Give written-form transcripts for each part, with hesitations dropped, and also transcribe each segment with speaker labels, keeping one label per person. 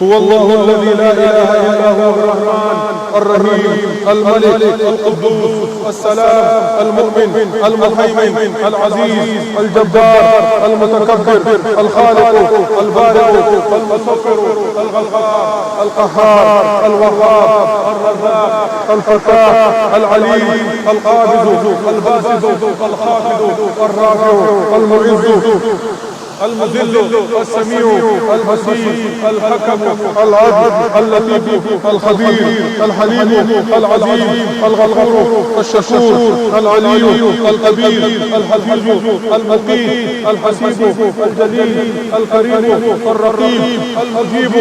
Speaker 1: هو الله الذي لا إله إلا هو الرحمن الرحيم الملك القدوس السلام المؤمن المهيمن العزيز الجبار المتكبر الخالق البارئ المصور الغفار القهار الوهاب الرزاق الفتاح العليم القابض الباسط الخافض الرافع المعز المذل السميع البصير الحكم العدل اللطيف الخبير الحليم العظيم الغفور الشكور العلي الكبير الحفيظ المقيت الحسيب الجليل الكريم الرقيب المجيب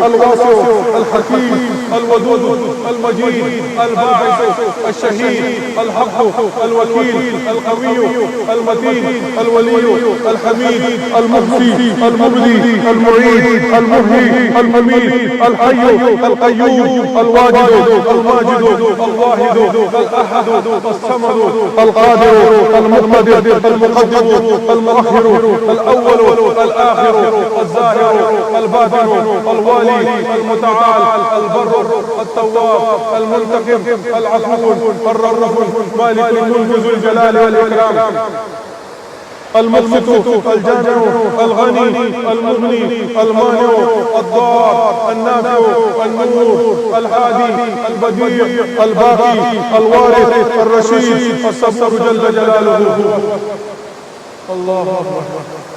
Speaker 1: الواسع الحكيم الودود المجيد الباعث الشهيد الحق الوكيل القوي المتين الولي الحميد المحصي المبدي المعيد المحيي المميت الحي القيوم الواجد الماجد الواحد الأحد الصمد القادر المقتدر المقدم المؤخر الأول الآخر الظاهر الباطن الوالي المتعال البر التواب المنتقم العفو الرؤوف مالك الملك ذو الجلال والإكرام المقسط الجامع الغني المغني المانع الضار النافع النور الهادي البديع الباقي الوارث الرشيد الصبور جل جلاله. الله أكبر.